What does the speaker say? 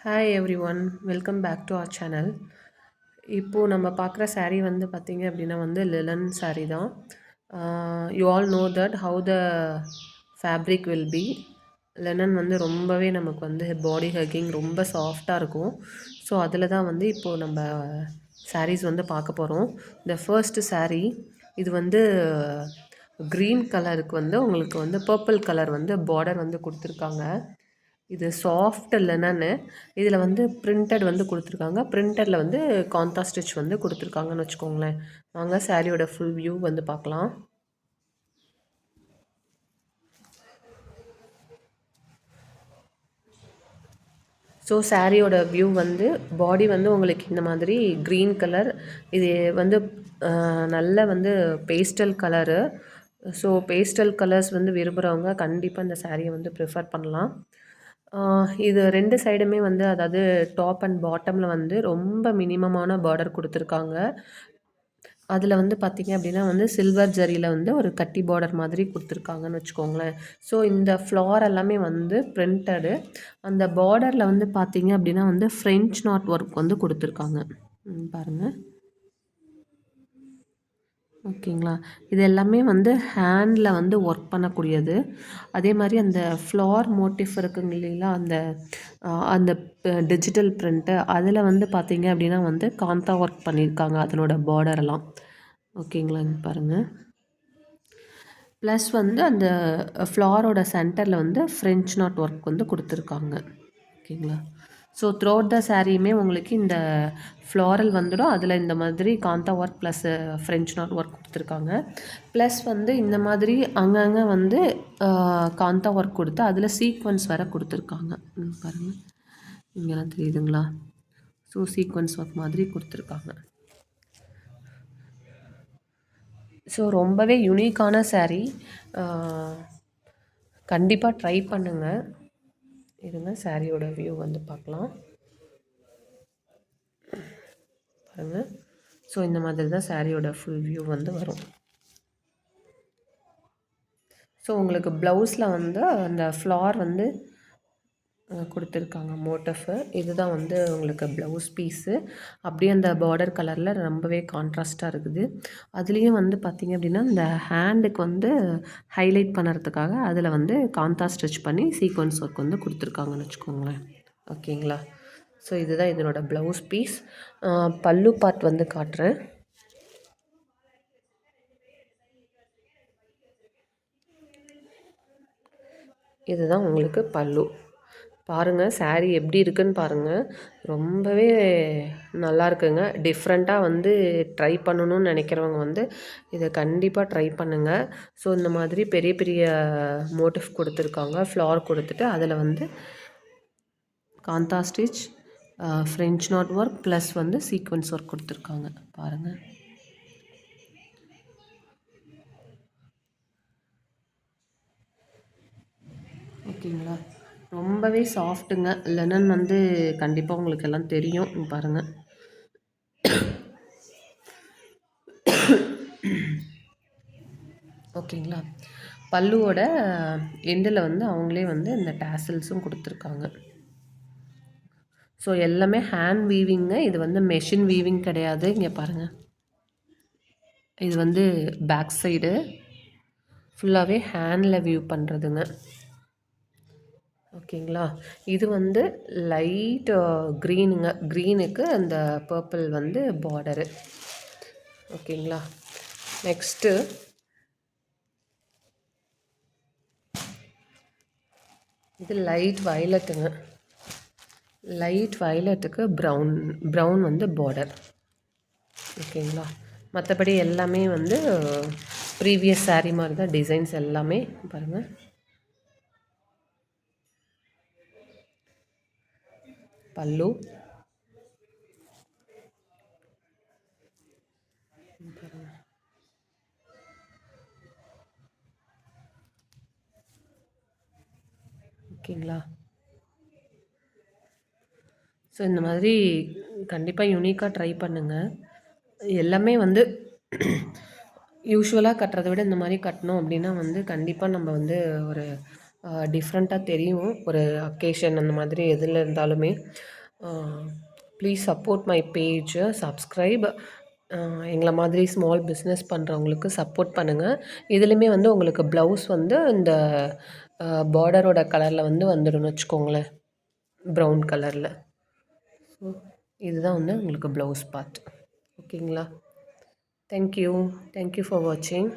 Hi everyone, welcome back to our channel. இப்போது நம்ம பார்க்குற saree வந்து பார்த்திங்க அப்படின்னா வந்து லிலன் saree தான். You all know that how the fabric will be. Linen வந்து ரொம்பவே நமக்கு வந்து பாடி ஹக்கிங் ரொம்ப சாஃப்டாக இருக்கும். ஸோ அதில் தான் வந்து இப்போது நம்ம sarees வந்து பார்க்க போகிறோம். இந்த ஃபர்ஸ்ட் saree இது வந்து க்ரீன் கலருக்கு வந்து உங்களுக்கு வந்து பர்பிள் கலர் வந்து பார்டர் வந்து கொடுத்துருக்காங்க. இது சாஃப்ட் லெனனு. இதில் வந்து பிரிண்டட் வந்து கொடுத்துருக்காங்க. பிரிண்டடில் வந்து காந்தா ஸ்டிச் வந்து கொடுத்துருக்காங்கன்னு வச்சுக்கோங்களேன். வாங்க சாரியோட ஃபுல் வியூ வந்து பார்க்கலாம். ஸோ சாரியோட வியூ வந்து பாடி வந்து உங்களுக்கு இந்த மாதிரி க்ரீன் கலர். இது வந்து நல்ல வந்து pastel colour. So pastel colours வந்து விரும்புகிறவங்க கண்டிப்பாக இந்த சாரியை வந்து ப்ரிஃபர் பண்ணலாம். இது ரெண்டு சைடுமே வந்து அதாவது டாப் அண்ட் பாட்டமில் வந்து ரொம்ப மினிமமான பார்டர் கொடுத்துருக்காங்க. அதில் வந்து பார்த்திங்க அப்படின்னா வந்து சில்வர் ஜரியில் வந்து ஒரு கட்டி பார்டர் மாதிரி கொடுத்துருக்காங்கன்னு வச்சுக்கோங்களேன். ஸோ இந்த ஃப்ளார் எல்லாமே வந்து பிரிண்டடு. அந்த பார்டரில் வந்து பார்த்திங்க அப்படின்னா வந்து ஃப்ரெஞ்ச் நாட் ஒர்க் வந்து கொடுத்துருக்காங்க. பாருங்கள். ஓகேங்களா. இது எல்லாமே வந்து ஹேண்டில் வந்து ஒர்க் பண்ணக்கூடியது. அதே மாதிரி அந்த ஃப்ளார் மோட்டிஃப் இருக்குங்க இல்லைங்களா, அந்த அந்த டிஜிட்டல் பிரிண்ட்டு அதில் வந்து பார்த்திங்க அப்படின்னா வந்து காந்தா ஒர்க் பண்ணியிருக்காங்க அதனோட பார்டரெல்லாம். ஓகேங்களா, பாருங்கள். ப்ளஸ் வந்து அந்த ஃப்ளாரோட சென்டரில் வந்து ஃப்ரெஞ்ச் நாட் ஒர்க் வந்து கொடுத்துருக்காங்க. ஓகேங்களா. ஸோ த்ரோட் த சாரியுமே உங்களுக்கு இந்த ஃப்ளாரல் வந்துடும். அதில் இந்த மாதிரி kantha work plus French knot work கொடுத்துருக்காங்க. ப்ளஸ் வந்து இந்த மாதிரி அங்கங்கே வந்து காந்தா ஒர்க் கொடுத்து அதில் சீக்வன்ஸ் வேறு கொடுத்துருக்காங்க. பாருங்கள், இங்கெல்லாம் தெரியுதுங்களா. ஸோ சீக்வன்ஸ் ஒர்க் மாதிரி கொடுத்துருக்காங்க. ஸோ ரொம்பவே யூனிக்கான saree. கண்டிப்பாக ட்ரை பண்ணுங்கள். இருங்க சாரியோட வியூ வந்து பார்க்கலாம். பாருங்கள். ஸோ இந்த மாதிரி தான் சாரியோட ஃபுல் வியூ வந்து வரும். ஸோ உங்களுக்கு ப்ளவுஸில் வந்து அந்த ஃப்ளார் வந்து கொடுத்துருக்காங்க மோட்டிஃபு. இதுதான் வந்து உங்களுக்கு ப்ளவுஸ் பீஸு. அப்படியே அந்த பார்டர் கலரில் ரொம்பவே கான்ட்ராஸ்ட்டாக இருக்குது. அதுலேயும் வந்து பார்த்திங்க அப்படின்னா இந்த ஹேண்டுக்கு வந்து ஹைலைட் பண்ணுறதுக்காக அதில் வந்து காந்தா ஸ்டிச் பண்ணி சீக்வன்ஸ் ஒர்க் வந்து கொடுத்துருக்காங்கன்னு வச்சுக்கோங்களேன். ஓகேங்களா. ஸோ இதுதான் இதனோட ப்ளவுஸ் பீஸ். பல்லு பார்ட் வந்து காட்டுறேன். இதுதான் உங்களுக்கு பல்லு. பாருங்கள் சாரீ எப்படி இருக்குன்னு பாருங்கள். ரொம்பவே நல்லா இருக்குங்க. டிஃப்ரெண்ட்டாக வந்து ட்ரை பண்ணணும்னு நினைக்கிறவங்க வந்து இதை கண்டிப்பாக ட்ரை பண்ணுங்கள். ஸோ இந்த மாதிரி பெரிய பெரிய மோட்டிஃப் கொடுத்துருக்காங்க. ஃப்ளார் கொடுத்துட்டு அதில் வந்து kantha stitch, French knot work plus வந்து சீக்வன்ஸ் ஒர்க் கொடுத்துருக்காங்க. பாருங்கள். ஓகேங்களா. ரொம்பவே சாஃப்ட்டுங்க. லெனன் வந்து கண்டிப்பாக உங்களுக்கு எல்லாம் தெரியும். பாருங்கள். ஓகேங்களா. பல்லுவோட எண்டில் வந்து அவங்களே வந்து இந்த டேசல்ஸும் கொடுத்துருக்காங்க. ஸோ எல்லாமே ஹேண்ட் வீவிங்க. இது வந்து மெஷின் வீவிங் கிடையாது. இங்கே பாருங்கள். இது வந்து பேக் சைடு ஃபுல்லாகவே ஹேண்டில் வியூ பண்ணுறதுங்க. ஓகேங்களா. இது வந்து லைட் க்ரீனுங்க. க்ரீனுக்கு அந்த பர்பிள் வந்து பார்டரு. ஓகேங்களா. நெக்ஸ்ட்டு இது லைட் வயலட்டுங்க. லைட் வயலட்டுக்கு ப்ரௌன் வந்து பார்டர். ஓகேங்களா. மற்றபடி எல்லாமே வந்து ப்ரீவியஸ் saree மாதிரி தான் டிசைன்ஸ் எல்லாமே. பாருங்கள். பல்லு. ஓகேங்களா. ஸோ இந்த மாதிரி கண்டிப்பாக யூனிக்காக ட்ரை பண்ணுங்கள். எல்லாமே வந்து யூஷுவலாக கட்டுறத விட இந்த மாதிரி கட்டினோம் அப்படின்னா வந்து கண்டிப்பாக நம்ம வந்து ஒரு டிஃப்ரெண்ட்டாக தெரியும் ஒரு அக்கேஷன் அந்த மாதிரி எதில் இருந்தாலுமே. Please support my page, subscribe. எங்களை மாதிரி ஸ்மால் பிஸ்னஸ் பண்ணுறவங்களுக்கு சப்போர்ட் பண்ணுங்கள். இதுலேயுமே வந்து உங்களுக்கு ப்ளவுஸ் வந்து இந்த பார்டரோட கலரில் வந்து வந்துடும்னு வச்சுக்கோங்களேன், ப்ரௌன் கலரில். ஸோ இதுதான் வந்து உங்களுக்கு ப்ளவுஸ் பார்ட். ஓகேங்களா? தேங்க்யூ ஃபார் வாட்சிங்.